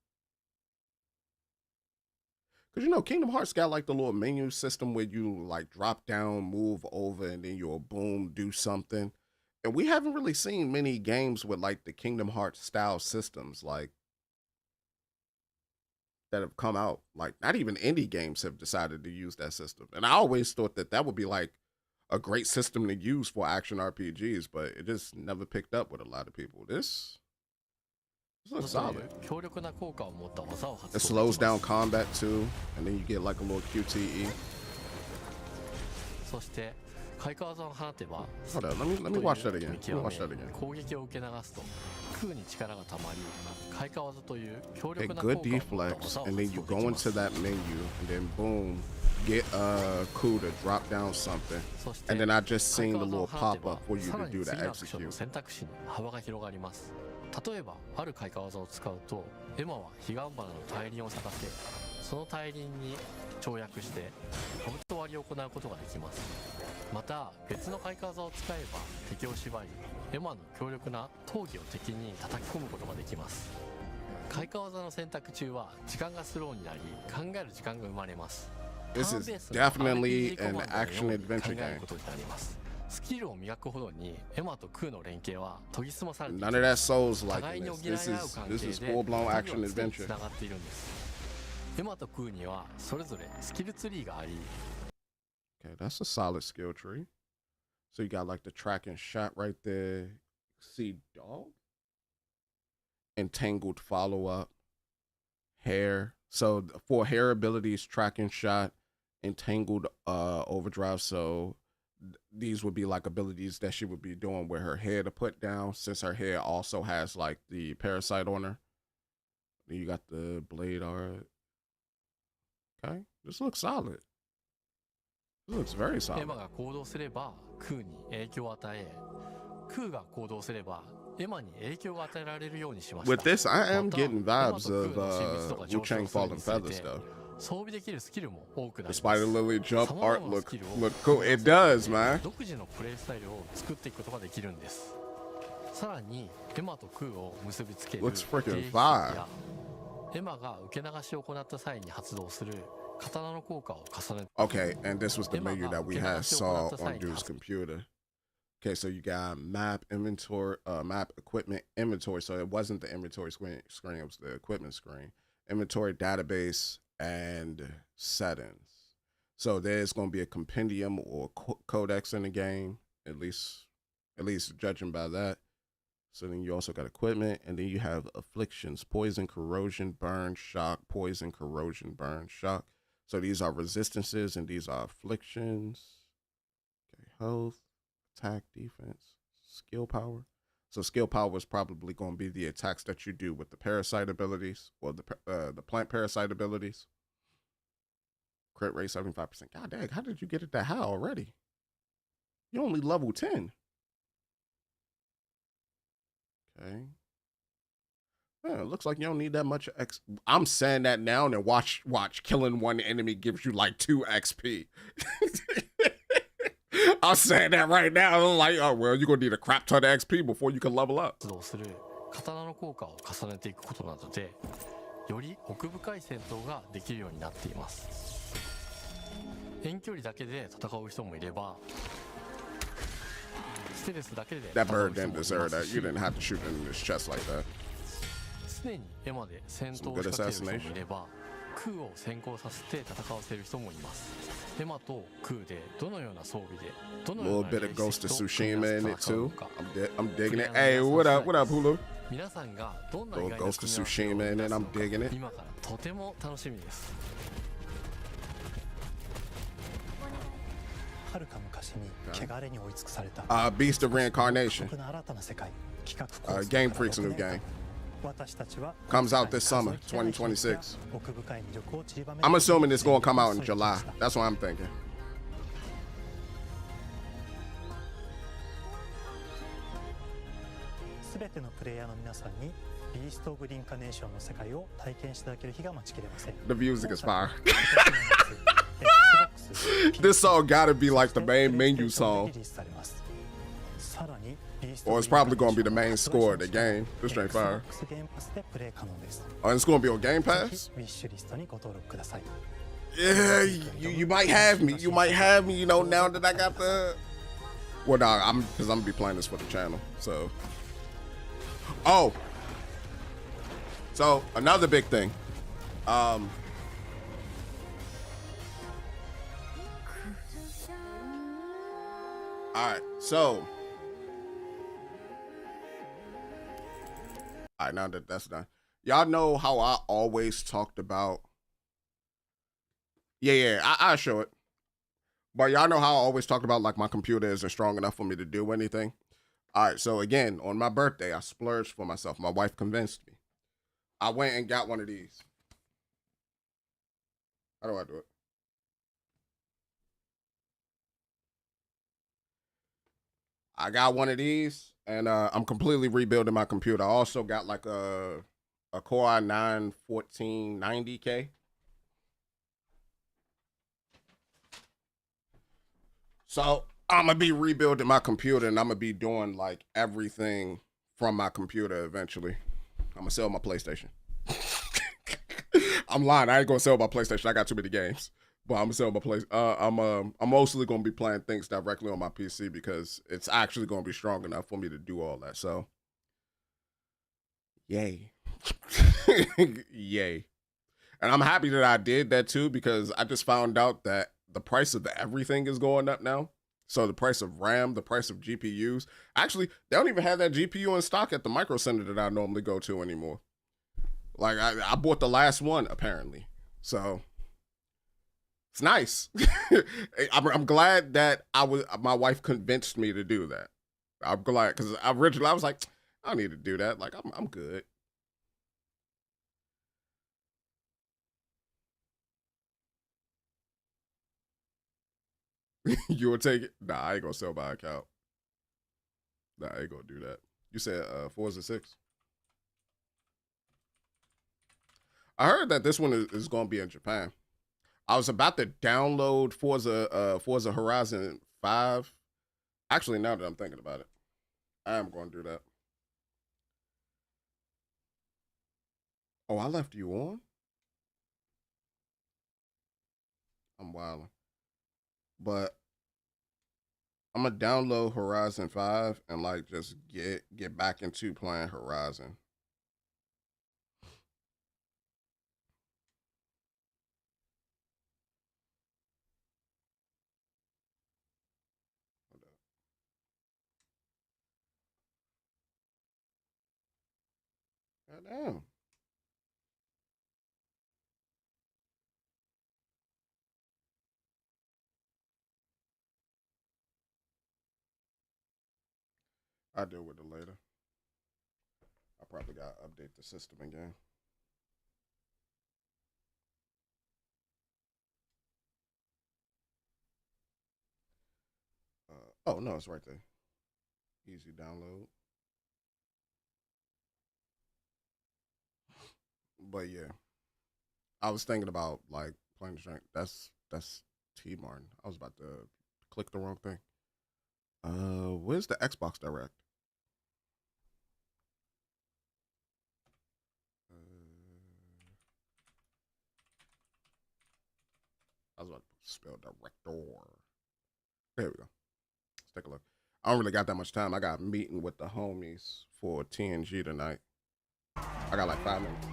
Because, you know, Kingdom Hearts got like the little menu system where you like drop down, move over, and then you'll boom, do something. And we haven't really seen many games with like the Kingdom Hearts style systems like that have come out. Like not even indie games have decided to use that system. And I always thought that would be like a great system to use for action RPGs, but it just never picked up with a lot of people. This looks solid. 強力な効果を持った技を発 It 動 slows down combat too, and then you get like a little QTE. そして開花技を放てば Hold on, let me watch that again. Let me watch that again. 攻撃を受け流すとクーに力がたまり、開花技という強 A 力な効果を good 持った deflex, 技を and 発 then you 動 go できま into す。 that menu, and then boom, get Ku to drop down something, そして and then I just 開 seen 花 the 技を little 放て pop ば up for you さ to らに do 次 the のアクションの execute. 選択肢に幅が広がります。例えばある開花技を使うとエマは彼岸花の大輪を咲かせ、その大輪に跳躍してカブト割りを行うことができます。また別の開花技を使えば敵を縛り、エマの強力な闘技を敵に叩き込むことができます。開花技の選択中は時間がスローになり、考える時間が生まれます。 This ターン is ベースの definitely RPG コ an マンドのよ action うに adventure 考え game. ることになります。スキルを磨くほどにエマとクーの連携は研ぎ澄まされていき None ま of that す。 Souls 互 like いに this. 補い合う関係 This で is full blown 旅 action は常に adventure. つながっているんです。エマとクーにはそれぞれスキルツリーがあり、 Okay, that's a solid skill tree. So you got like the track and shot right there. See dog? Entangled follow up. Hair. So for hair abilities, track and shot, entangled overdrive. So these would be like abilities that she would be doing with her hair to put down, since her hair also has like the parasite on her. Then you got the blade art. Okay, this looks solid. This looks very エ solid. マが行動すればクーに影響を与え、クーが行動すればエマに影響が与えられるようにしました。 With this, I am また getting エマ vibes とク of ーの親密度が Wu 上 Chang 昇する Fallen につれ Feathers て though. 装備できるスキルも多くな The ります。 Spider Lily jump 様 art 々な look スキルを look cool. It does, man. 独自のプレイスタイルを作っていくことができるんです。さらにエマとクーを結びつける Looks freaking 芸術 fire. やエマが受け流しを行った際に発動する刀の効果を重ね、 Okay, and this was the menu that we had saw on Dude's computer. Okay, so you got map inventory, map equipment inventory. So it wasn't the inventory screen, it was the equipment screen. Inventory database and settings. So there's going to be a compendium or codex in the game, at least judging by that. So then you also got equipment, and then you have afflictions: poison, corrosion, burn, shock, poison, corrosion, burn, shock. So these are resistances, and these are afflictions. Okay, health, attack, defense, skill power. So skill power is probably going to be the attacks that you do with the parasite abilities, or the plant parasite abilities. Crit rate 75%. God dang, how did you get it that high already? You're only level 10. Okay. Yeah, it looks like you don't need that much X. I'm saying that now, and watch. Killing one enemy gives you like 2 XP. I'm saying that right now. I'm like, oh well, you're gonna need a crap ton of XP before you can level up. 発動する刀の効果を重ねていくことなどでより奥深い戦闘ができるようになっています。遠距離だけで戦う人もいれば、ステルスだけで戦 That う bird 人 didn't もいま deserve す that. し、 You didn't have to shoot him in his chest like that. 常にエマで戦闘を仕掛ける人もいれば、クーを先行させて戦わせる人もいます。エマとクーでどのような装備でどの A よう little な bit レ of ース Ghost of と組み合 Tsushima わせ in て it 戦う too. のか。 I'm digging it. Hey, what up, Hulu? 皆さんがどんな意 Go 外な Ghost 組 of み合わせを Tsushima, 生み and 出 then す I'm のか digging it. 今からとても楽しみです。遥か昔に汚れに追い尽くされた Beast of Reincarnation. 独特な新たな世界企画構想 Game から Freak's new 6年間 game. 私たちは Comes out this summer, 数えきれない秘密や 2026. 奥深い魅力を散りばめ I'm assuming it's gonna come out in 全力を July. 注いできました That's what I'm thinking. すべてのプレイヤーの皆さんにビースト・オブ・リンカネーションの世界を体験していただける日が待ちきれません。 The music is fire. Xbox This song gotta be like the main menu そして song. リリースされます。さらに Or it's probably gonna be the main score of the game. This ain't fire. Xbox ゲームパスでプレイ可能です。 Oh, it's gonna be on Game ぜ Pass? ひウィッシュリストにご登録ください。 Yeah, you might have me. You might have me, you know, now that I got the. Well, nah, because I'm gonna be playing this for the channel. So. Oh. So, another big thing. Alright, so. Alright, now that that's done. Y'all know how I always talked about. Yeah, I'll show it. But y'all know how I always talked about like my computer isn't strong enough for me to do anything. All right, so again, on my birthday, I splurged for myself. My wife convinced me. I went and got one of these. How do I do it? I got one of these, and I'm completely rebuilding my computer. I also got like a Core i9 1490K. So I'm gonna be rebuilding my computer, and I'm gonna be doing like everything from my computer eventually. I'm gonna sell my PlayStation. I'm lying. I ain't gonna sell my PlayStation. I got too many games. But I'm gonna sell my place. I'm mostly gonna be playing things directly on my PC because it's actually gonna be strong enough for me to do all that. So, yay, yay! And I'm happy that I did that too because I just found out that the price of everything is going up now. So the price of RAM, the price of GPUs. Actually, they don't even have that GPU in stock at the Micro Center that I normally go to anymore. Like I bought the last one apparently. So. It's nice. I'm glad that my wife convinced me to do that. I'm glad because originally I was like, I don't need to do that. Like I'm good. You will take it? Nah, I ain't gonna sell my account. Nah, I ain't gonna do that. You said Forza 6. I heard that this one is gonna be in Japan. I was about to download Forza Horizon 5. Actually, now that I'm thinking about it, I am going to do that. Oh, I left you on? I'm wilding. But I'm going to download Horizon 5 and like just get back into playing Horizon. Damn. I'll deal with it later. I probably got to update the system again. Oh, no, it's right there. Easy download. But yeah, I was thinking about like playing the strength. That's T Martin. I was about to click the wrong thing. Where's the Xbox Direct? I was about to spell director. There we go. Let's take a look. I don't really got that much time. I got a meeting with the homies for TNG tonight. I got like 5 minutes.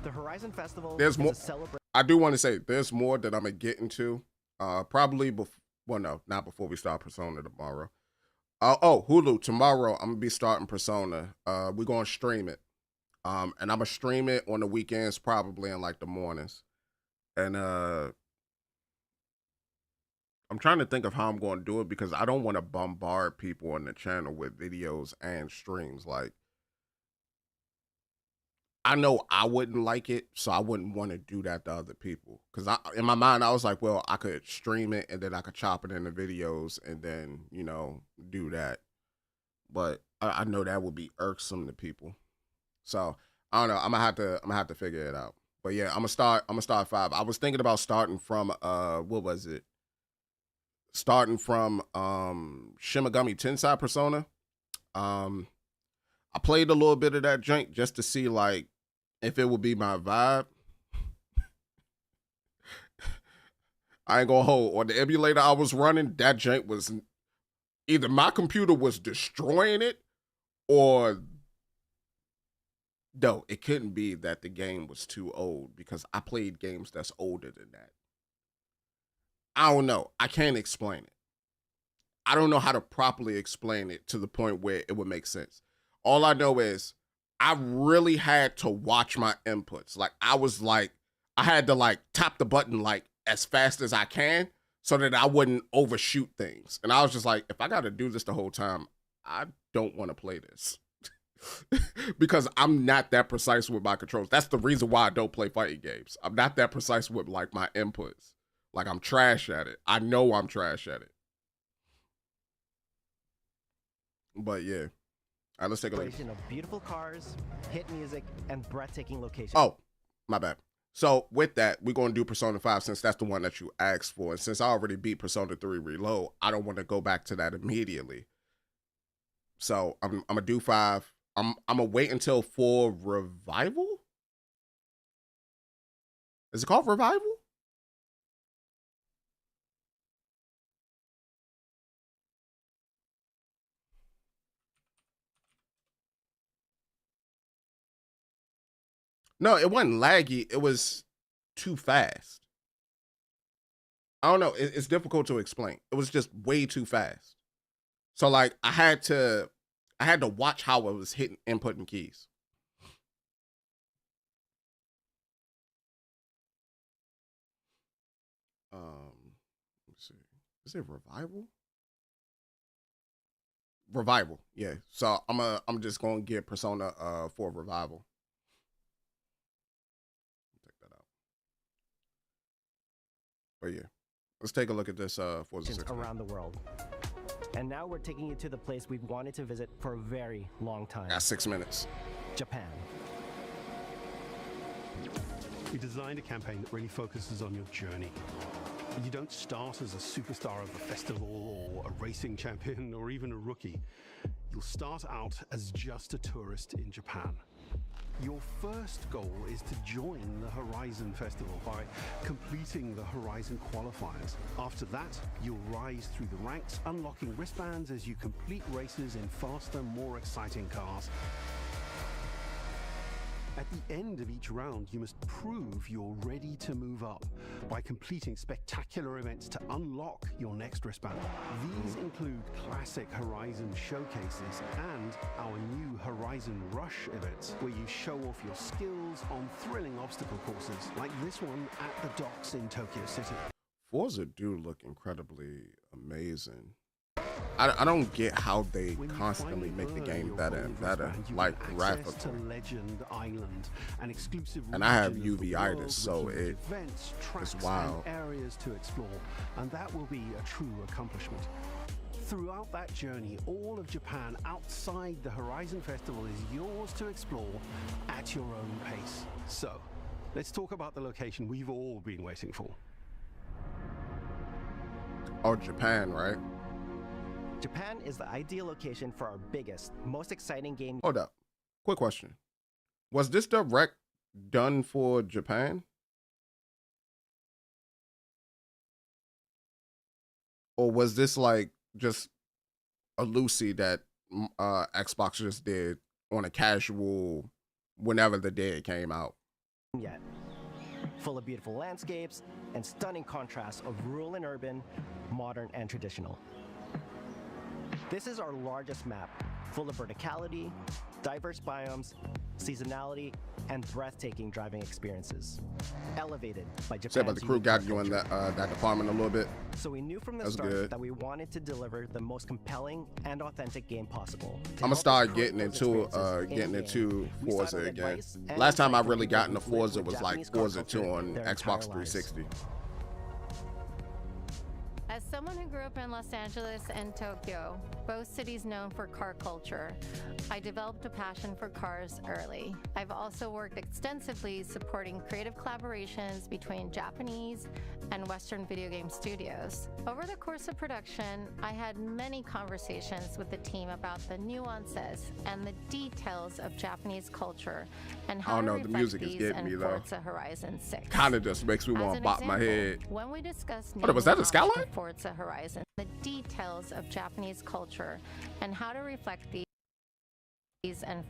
The Horizon Festival There's is more. a celebration. I do want to say there's more that I'm gonna get into. Probably before. Well, no, not before we start Persona tomorrow. Oh, Hulu tomorrow. I'm gonna be starting Persona. We're gonna stream it. And I'm gonna stream it on the weekends, probably in like the mornings. And I'm trying to think of how I'm going to do it because I don't want to bombard people on the channel with videos and streams. Like, I know I wouldn't like it, so I wouldn't want to do that to other people. Because in my mind, I was like, well, I could stream it and then I could chop it into videos and then, you know, do that. But I know that would be irksome to people. So I don't know. I'm gonna have to figure it out. But yeah, I'm gonna start 5. I was thinking about starting from what was it? Starting from Shin Megami Tensei Persona. I played a little bit of that joint just to see like if it would be my vibe. I ain't gonna hold. On the emulator I was running, that joint was either my computer was destroying it or no, it couldn't be that the game was too old because I played games that's older than that. I don't know. I can't explain it. I don't know how to properly explain it to the point where it would make sense. All I know is I really had to watch my inputs. Like I had to like tap the button like as fast as I can so that I wouldn't overshoot things. And I was just like, if I got to do this the whole time, I don't want to play this. Because I'm not that precise with my controls. That's the reason why I don't play fighting games. I'm not that precise with like my inputs. Like I'm trash at it. I know I'm trash at it. But yeah. All right, let's take a look. Of beautiful cars, hit music, and breathtaking locations. Oh, my bad. So with that, we're going to do Persona 5 since that's the one that you asked for. And since I already beat Persona 3 Reload, I don't want to go back to that immediately. So I'm going to do 5. I'm going to wait until 4 Revival? Is it called Revival? No, it wasn't laggy. It was too fast. I don't know. It's difficult to explain. It was just way too fast. So like I had to watch how I was hitting inputting keys. Let's see. Is it Revival? Revival, yeah. So I'm just gonna get Persona 4 Revival. Take that out. But yeah, let's take a look at this Forza 6 around the world. And now we're taking you to the place we've wanted to visit for a very long time. Got 6 minutes. Japan. We designed a campaign that really focuses on your journey. You don't start as a superstar of a festival or a racing champion or even a rookie. You'll start out as just a tourist in Japan. Your first goal is to join the Horizon Festival by completing the Horizon qualifiers. After that, you'll rise through the ranks, unlocking wristbands as you complete races in faster, more exciting cars. At the end of each round, you must prove you're ready to move up by completing spectacular events to unlock your next wristband. These include classic Horizon showcases and our new Horizon Rush events, where you show off your skills on thrilling obstacle courses, like this one at the docks in Tokyo City. Forza do look incredibly amazing. I don't get how they constantly make the game better and better, like graphically. And I have uveitis, so it's wild. Areas to explore, and that will be a true accomplishment. Throughout that journey, all of Japan outside the Horizon Festival is yours to explore at your own pace. So, let's talk about the location we've all been waiting for. Oh, Japan, right? Japan is the ideal location for our biggest, most exciting game. Hold up. Quick question. Was this direct done for Japan? Or was this like just a Lucy that Xbox just did on a casual whenever the day it came out? Yet. Full of beautiful landscapes and stunning contrasts of rural and urban, modern and traditional. This is our largest map, full of verticality, diverse biomes, seasonality, and breathtaking driving experiences. Elevated by Japan's Say about the crew unique got you in culture. that department a little bit. So we knew from the That's start good. that we wanted to deliver the most compelling and authentic game possible. I'm gonna start getting into Forza again. Last time I really got into Forza was like Forza 2 on Xbox 360. As someone who grew up in Los Angeles and Tokyo, both cities known for car culture, I developed a passion for cars early. I've also worked extensively supporting creative collaborations between Japanese and Western video game studios. Over the course of production, I had many conversations with the team about the nuances and the details of Japanese culture and how to The reflect music is these getting me in though. Forza Horizon 6. Kinda just makes me As want to an bop my example, head. when we discussed Oh, was that a naming Skyline? options for Forza Horizon, the details of Japanese culture and how to reflect these and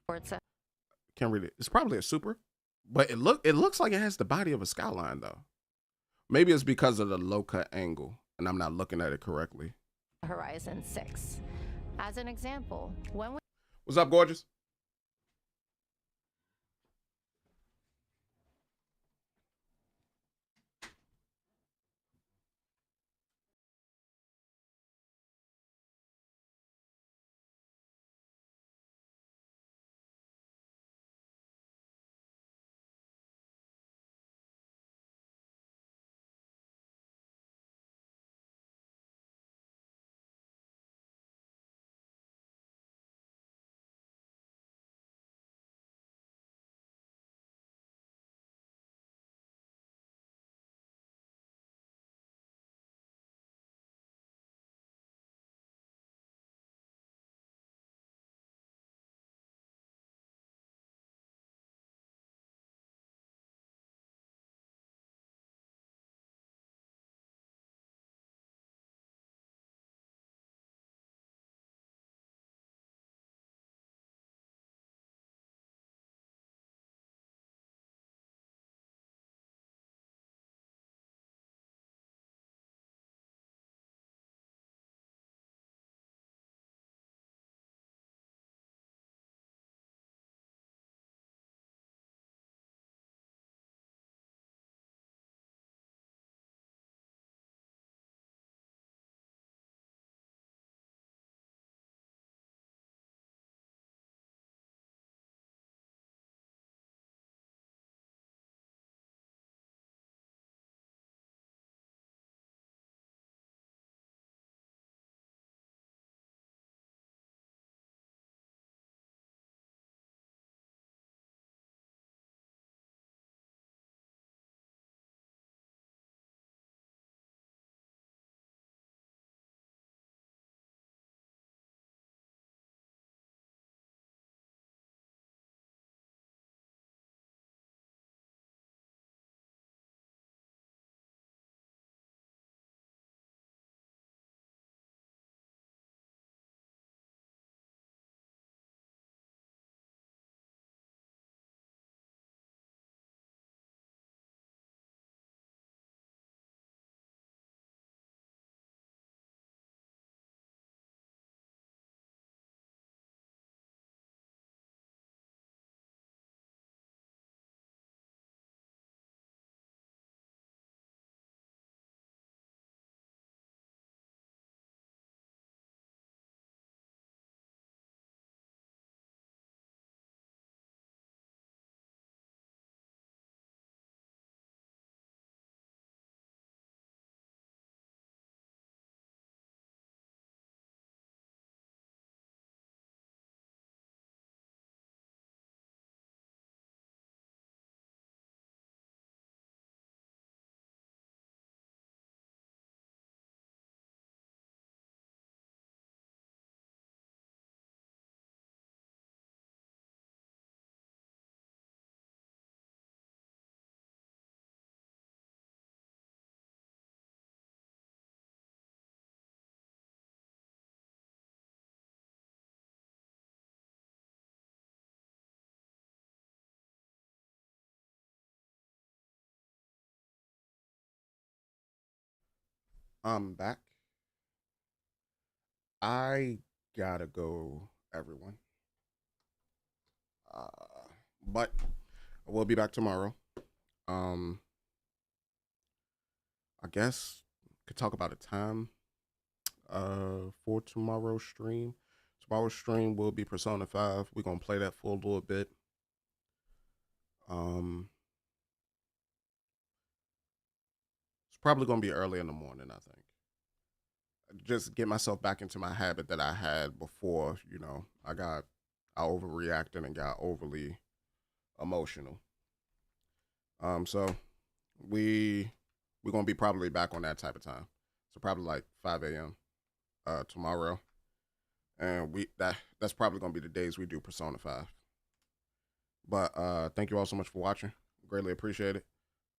Forza. Can't read it. It's probably a Super, but it looks like it has the body of a Skyline though. Maybe it's because of the low cut angle, and I'm not looking at it correctly. Horizon 6. As an example, when we What's up, gorgeous? I'm back. I gotta go, everyone. But I will be back tomorrow. I guess could talk about a time for tomorrow's stream. Tomorrow's stream will be Persona 5. We're gonna play that for a little bit. It's probably gonna be early in the morning, I think. Just get myself back into my habit that I had before, you know, I overreacted and got overly emotional. So we're gonna be probably back on that type of time. So probably like 5 a.m. Tomorrow. And that's probably gonna be the days we do Persona 5. But thank you all so much for watching. Greatly appreciate it.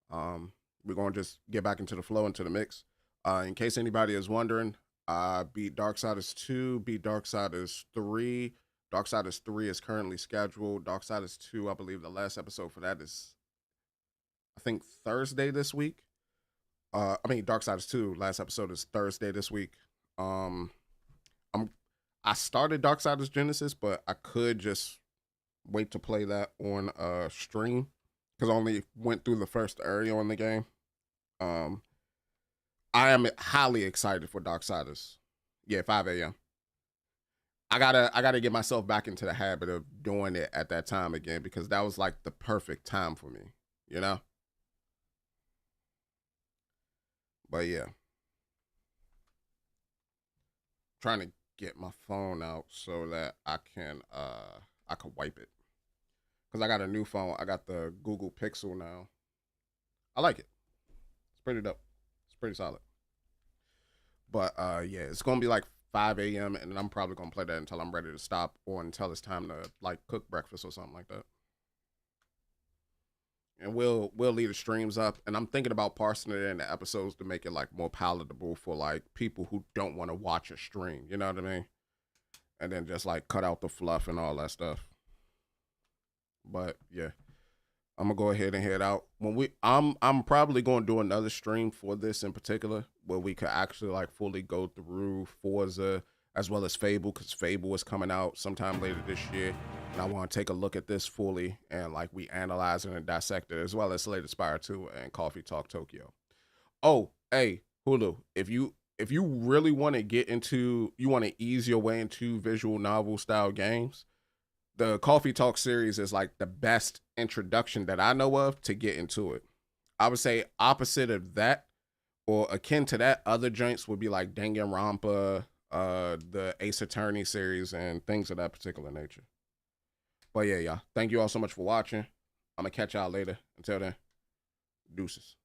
We're gonna just get back into the flow, into the mix. In case anybody is wondering, I beat Darksiders 2, beat Darksiders 3. Darksiders 3 is currently scheduled. Darksiders 2, I believe the last episode for that is, I think, Thursday this week. Darksiders 2, last episode is Thursday this week. I started Darksiders Genesis, but I could just wait to play that on stream because I only went through the first area on the game. I am highly excited for Darksiders. Yeah, 5 a.m. I gotta get myself back into the habit of doing it at that time again because that was like the perfect time for me, you know? But yeah. Trying to get my phone out so that I can wipe it. Because I got a new phone. I got the Google Pixel now. I like it. It's pretty dope. It's pretty solid. But yeah, it's gonna be like 5 a.m. and I'm probably gonna play that until I'm ready to stop or until it's time to like cook breakfast or something like that. And we'll leave the streams up. And I'm thinking about parsing it into episodes to make it like more palatable for like people who don't want to watch a stream. You know what I mean? And then just like cut out the fluff and all that stuff. But yeah, I'm gonna go ahead and head out. I'm probably gonna do another stream for this in particular where we could actually like fully go through Forza as well as Fable, because Fable is coming out sometime later this year. And I want to take a look at this fully and like we analyze it and dissect it, as well as Slay the Spire 2 and Coffee Talk Tokyo. Oh, hey, Hulu, if you really want to you want to ease your way into visual novel style games, the Coffee Talk series is like the best introduction that I know of to get into it. I would say opposite of that or akin to that, other joints would be like Danganronpa, the Ace Attorney series and things of that particular nature. But yeah, y'all, thank you all so much for watching. I'm gonna catch y'all later. Until then, deuces.